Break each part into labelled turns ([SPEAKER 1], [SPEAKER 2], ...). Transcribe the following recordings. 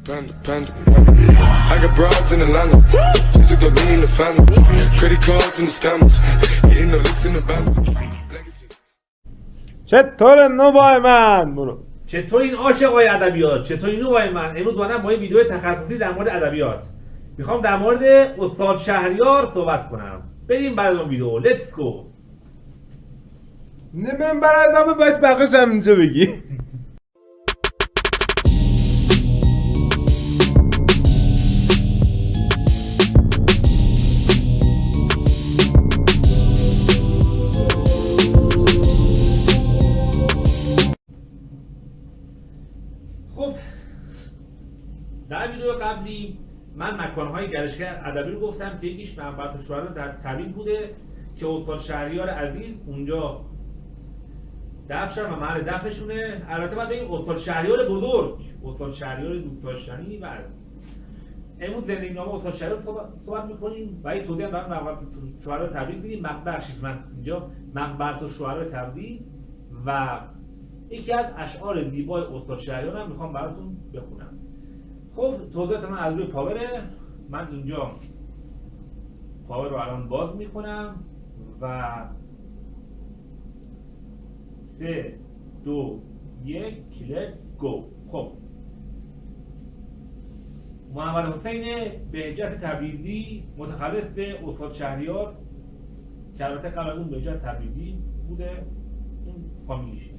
[SPEAKER 1] Panda. I got broads in Atlanta. Just to throw me in the family. Credit cards and the scammers. Getting no licks in the van.
[SPEAKER 2] چطور نوبای من؟ برو.
[SPEAKER 3] چطور این عاشقای ادبیات؟ چطور این نوبای من؟ امروز اومدم با این ویدیو تخصصی در مورد ادبیات. میخوام در مورد استاد شهریار صحبت کنم. بریم برای اون ویدیو. لیتس گو.
[SPEAKER 2] نمیرم برای ادامه باید بقیش هم اینجا بگی.
[SPEAKER 3] خب در ویدیو قبلی من مکانهای گردشگر ادبی رو گفتم که یکیش منبعث الشهرا در طبیب بوده که استاد شهریار عزیز اونجا دفن شدن و محل دفنشونه. البته باید بگیم استاد شهریار بزرگ، استاد شهریار دوست داشتنی و امروز زندگینامه استاد شهریار صحبت می‌کنیم و یه توضیح هم در منبعث الشهرا تبریک میدیم. بخشید من اینجا منبعث الشهرا تبریک و یکی از اشعار زیبای استاد شهریار هم میخوام براتون بخونم. خب توضیحات من از روی پاوره. من اینجا پاور رو الان باز میکنم و 3 2 1 کلیک گو. خب محمد حسین بهجت تبریزی متخلص به استاد شهریار که البته قبل از اون بهجت تبریزی بوده این فامیلیش.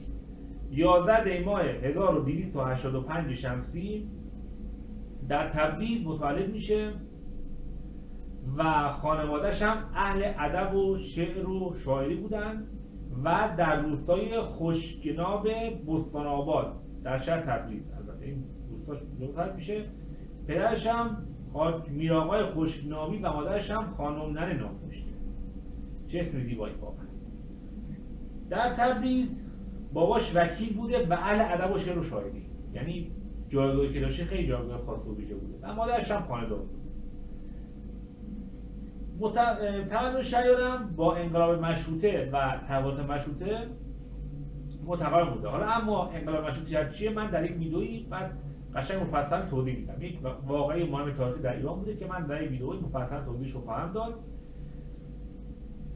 [SPEAKER 3] 11 دی ماه 1285 شمسی در تبریز متولد میشه و خانواده‌اش هم اهل ادب و شعر و شاعری بودن و در روستای خوشگناب بستان آباد در شهر تبریز البته این روستاش متولد میشه. پدرش هم میرآقای خوشگنامی و مادرش هم خانم نن ناکشته. چه اسم زیبایی واقعا. در تبریز باباش وکیل بوده و اهل ادب و شعر و شاعری، یعنی جایگاهی که داشته خیلی جایگاه خاص و ویژه بوده و مادرش هم خانه‌دار بود. تولد شهریار هم با انقلاب مشروطه و تحولات مشروطه متقارن بوده. حالا اما انقلاب مشروطه چیه من در یک ویدئویی بعد قشنگ مفصل توضیح میدم. یک واقعه مهم تاریخی در ایران بوده که من در یک ویدئویی مفصل توضیحش رو خواهم داد.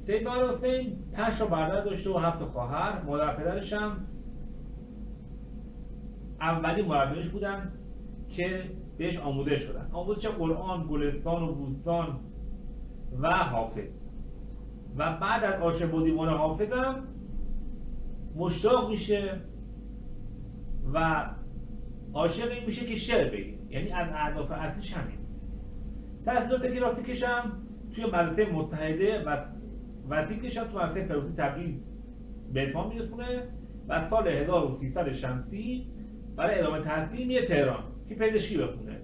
[SPEAKER 3] سید محمد حسین 5 تا برادر داشته و 7 خواهر. مادر پدرش هم اولین مربیانش بودن که بهش آموزش شدن. آموزش قرآن، گلستان و بوستان و حافظ. و بعد از عاشق و دیوانه حافظ هم مشتاق میشه و عاشق این میشه که شعر بگه، یعنی از اهداف اصلیش همین. تحصیلات کلاسیکش هم توی مدرسه متحده و وسیقش هم توی مدرسه فردوسی تبریز به اتمام میرسونه و سال 1300 شمسی برای ادامه تحصیل میره تهران که پزشکی بخونه.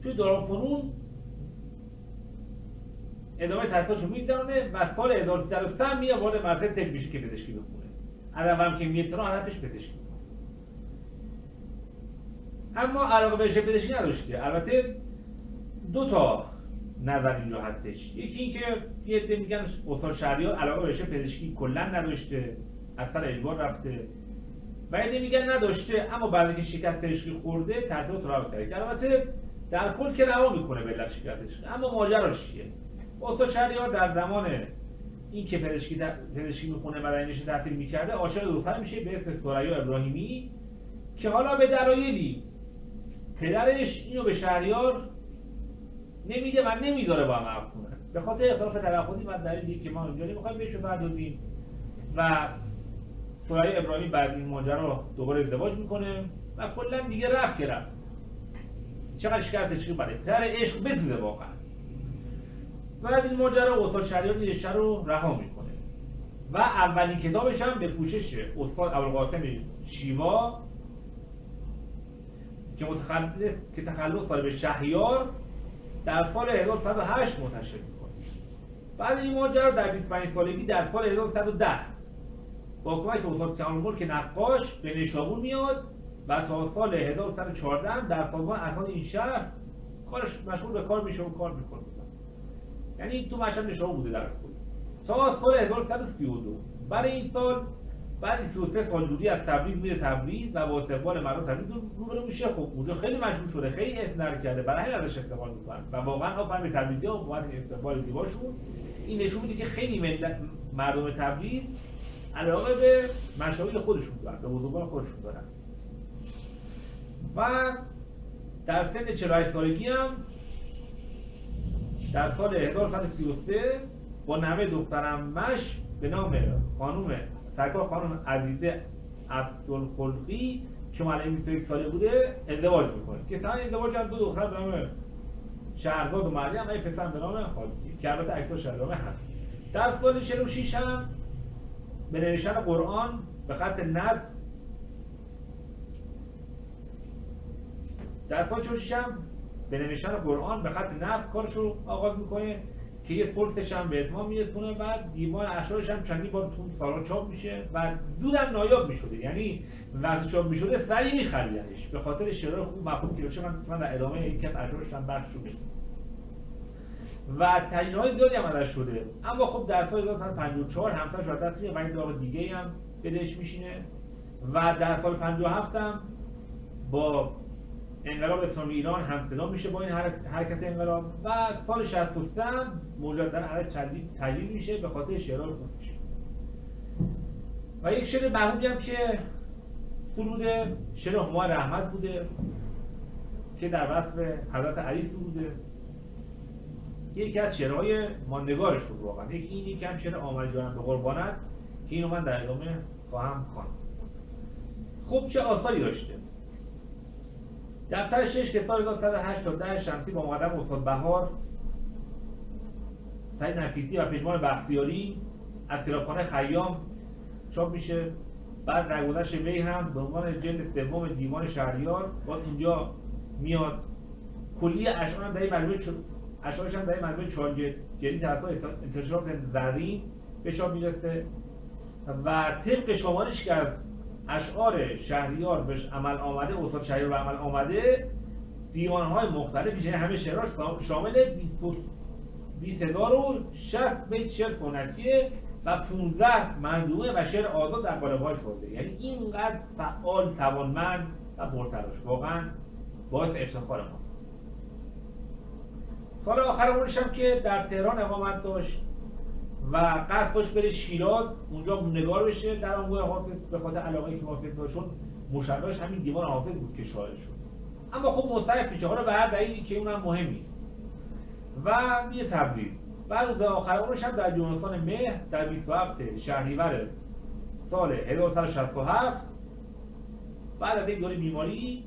[SPEAKER 3] توی دارالفنون ادامه تحصیلشو میگذرونه و سال 1303 میره وارد مدرسه طب میشه که پزشکی بخونه. اول که میره تهران هدفش پزشکی. اما علاقه به پزشکی نداشته. البته 2 تا نظر اینجا هستش. یکی این که یه عده میگن استاد شهریار علاقه به پزشکی کلا نداشته، از سر اجبار رفته. و یه عده میگن نداشته اما بعد اینکه شکست پزشکی خورده تحصیلات رها کرده. البته در کل که رها میکنه به علت شکستش. اما ماجراش چیه؟ استاد شهریار در زمان این که پزشکی میخونه و در نشه تحصیل میکرده عاشق دختر میشه به اسم ثریا ابراهیمی که حالا به دلایلی پدرش اینو به شهریار نمیده و نمیذاره با هم عقد کنه. به خاطر اختلاف توافقی و دلیلی که ما اینجا نمیخوایم بهش بپردازیم و ثریا ابراهیمی بعد این ماجرا دوباره ازدواج میکنه و کلا دیگه رفت که رفت. چقدر شکایتش برای پدر عشق بسوزه واقعا. بعد این ماجرا استاد شهریار رشته رو رها میکنه و اولین کتابش هم به پوشش استاد ابوالقاسم شیوا که تخلص داره به شهریار در سال 1308 منتشر میکنه. بعد این ماجرا در 25 سالگی در سال 1310 با کمک استاد کمال‌الملک نقاش به نیشابور میاد و تا سال 1314 در سازمان ارکان این شهر کارش مشغول به کار میشه و کار میکنه. یعنی تو مشهد نیشابور بوده در کل تا سال 1332. برای این سال بعد این 33 سال دوری از تبریز میره تبریز و با استقبال مردم تبریز روبرو میشه. خب اونجا خیلی مشهور شده، خیلی اسم کرده، برای همین ازش استقبال میکنن و واقعا آفرین به تبریزی‌ها و بابت استقبال زیباشون. این نشون میده که خیلی مردم تبریز علاقه به مشاهیر خودشون دارن، به بزرگان خودشون دارن. و در سن 48 سالگی هم در سال 1133 با نوه دخترعمه‌اش به نام سرکار خانم عزیزه عبدالخلقی که مالای 21 ساله بوده ازدواج میکنه که تا ازدواج هم 2 دختر به نام شهرزاد و مریم و یک پسر به نام خالقی که البته عکساش ادامه هست. در سال 46 هم به نوشتن قرآن به خط نصب کارشو آغاز میکنه که یه ثلثش هم به اتمام میرسونه و دیوان اشعارش هم چندین بار تو سال‌ها چاپ میشه و زودم نایاب میشده. یعنی وقتی چاپ میشده سریع میخریدنش به خاطر شعرهای خوب مفهوم که باشه. من در ادامه یکی از اشعارش هم بحث شده و تجربه‌های زیادی هم ازش شده. اما خب در سال 1954 همسرش از دست میره و این داغ دیگه‌ای هم بدش میشینه و در سال 57 هم با انقلاب اسلامی ایران همصدا میشه با این حرکت انقلاب و سال 63 هم مجددا علیه تجدید میشه به خاطر شعرهای خوب میشه. و یک شعر محبوبی هم که سروده شعر همای رحمت بوده که در وصف حضرت علی سروده. یکی از شعرهای ماندگارش بود واقعا. یکی هم شعر آمد جانم به قربانت که اینو من در ادامه خواهم خواند. خب چه آثاری داشته؟ دفتر 6 که سال 1908 تا 10 شمسی با مقدم استاد بهار سعید نفیسی و پژمان بختیاری از کتابخانه خیام چاپ میشه. بعد درگذشت وی هم به عنوان جلد سوم دیوان شهریار باز اینجا میاد. کلیه اشعارش هم در مجموعه 4 جلدی توسط انتشارات زرین به چاپ میرسه و طبق شمارش که از اشعار شهریار بهش عمل آمده، استاد شهریار به عمل آمده، دیوانهای مختلفی یعنی همه شعرها شامل 20060 بیت شعر سنتیه و 15 منظومه و شعر آزاد در قالب‌های تازه. یعنی اینقدر فعال، توانمند و پرتلاش، واقعا باعث افتخار ماست. سال آخر عمرش هم که در تهران اقامت داشت و قصد داشت بره شیراز اونجا نگار بشه در انواع حافظ به خاطر علاقه‌ای که حافظ داشت. مشرفش همین دیوان حافظ بود که شاعر شد. اما خب مستعف پیچه ها رو به هر دلیلی که اونم مهم نیست و یه تبریز. و روز آخر عمرش هم در بیمارستان مهر در 27 شهریور سال 1167 بعد از یک دوره بیماری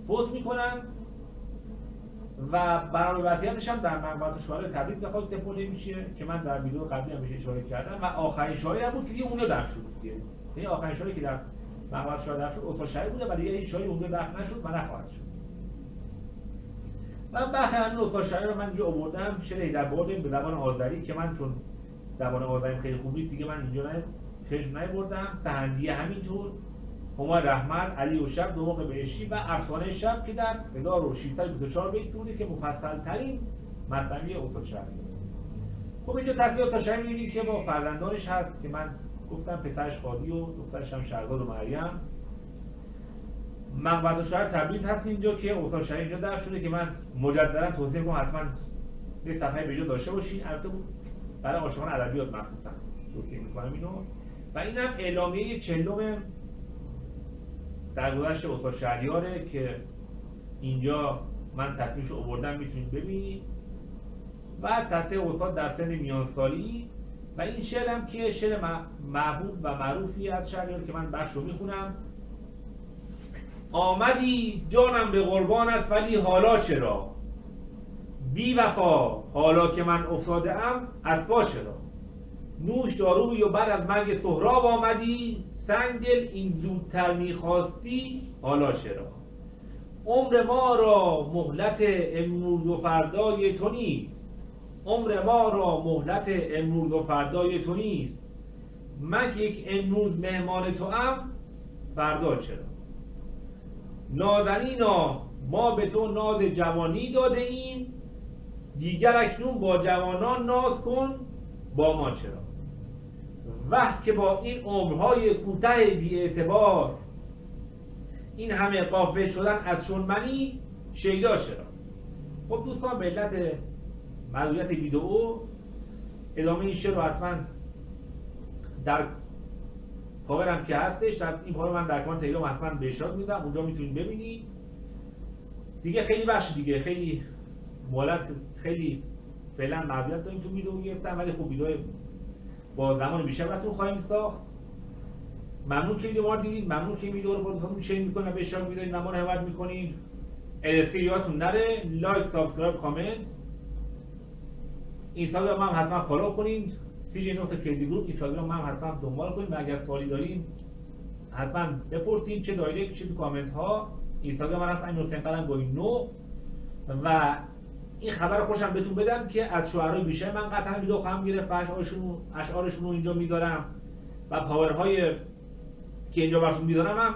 [SPEAKER 3] فوت میکنن و برنامه وصیتش هم در مقبره شهدای تبریز به خاک سپرده میشه که من در ویدیو قبلی هم بهش اشاره کردم و آخرین شاعری هم بود که دیگه اونجا دفن شد دیگه. یعنی آخرین شاعری که در مقبره شهدا دفن شد استاد شهید بوده و دیگه هیچ شاعری اونجا دفن نشد و نخواهد شد. من بخیر همین استاد شهید رو من اینجا آوردم شعر در برد به زبان آذری که من چون زبان آذریم خیلی خوب نیست دیگه من اینجا خشم نبردم. سحندیه همینطور، همای رحمت، علی و شب، دو موقع بهشتی و افسانه شب که در 1624 بیت بوده که مفصل ترین مثنوی استاد شهید. خب اینجا تصویر استاد شهید می‌بینید که با فرزندانش هست که من گفتم پسرش قاضی و دخترش هم شهرزاد و مریم. مقبره شهر تبریز هست اینجا که استاد شهید اینجا دفن شده که من مجددا توصیه می‌کنم حتما یه صفحه به جا داشته باشین. البته برای عاشقان ادبیات مخصوصا توصیه می‌کنم اینو. و اینم اعلامیه 40 درگذشت استاد شهریاره که اینجا من تصمیمشو آوردم میتونید ببینید و تصحیح استاد در سن میانسالی. و این شعرم که شعر محبوب و معروفی از شهریار که من بخش رو میخونم. آمدی جانم به قربانت ولی حالا چرا، بی وفا حالا که من افتاده ام از پا چرا، نوش داروی و بعد از مرگ سهراب آمدی، سنگ دل این زودتر میخواستی حالا چرا، عمر ما را مهلت امروز و فردای تو نیست، عمر ما را مهلت امروز و فردای تو نیست، من یک امروز مهمان تو ام فردا چرا، نازنینا ما به تو ناز جوانی داده ایم، دیگر اکنون با جوانان ناز کن با ما چرا، وه که با این عمرهای کوتاه بی‌اعتبار این همه غافل شدن از چون منی شیدا چرا. خب دوستان، به علت محدودیت ویدئو ادامه این شعر رو حتما در کاورم که هستش، در این کار من در کانال تلگرام حتما به اشتراک میدم، اونجا میتونید ببینید. دیگه خیلی بخش دیگه خیلی مهلت، خیلی فعلا محدودیت داریم تو ویدئو گرفتم، ولی خب ویدئو با زمان بیشتر براتون خواهیم ساخت. ممنون که ویدئو ما رو دیدید، ممنون که ویدئو رو با دوستاتون شیر میکنید و به اشتراک میذارید و ما رو حمایت میکنید. الاسکی یادتون نره، لایک، سابسکرایب، کامنت. اینستاگرام هم حتما فالو کنید، CJ.KD Group اینستاگرام هم حتما دنبال کنید و اگر سوالی دارین حتما بپرسید، چه دایرکت چه تو کامنت ها. اینستاگرام من هستم حسین قلم گوی 9 و این خبر خوشم بهتون بدم که از شعرهای بیشتر من قطعا ویدئو خواهم گرفت و اشعارشون رو اینجا میذارم و پاورهای که اینجا براتون میذارم هم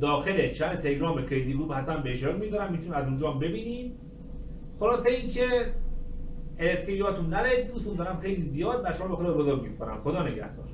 [SPEAKER 3] داخل چنل تلگرام کیدی گروپ حتما به اشتراک میذارم، میتونید از اونجا هم ببینید. خلاصه این که اسکریاتون نره، دوستون دارم خیلی زیاد و شما به خدا بزرگ میسپارم. خدا نگهدار.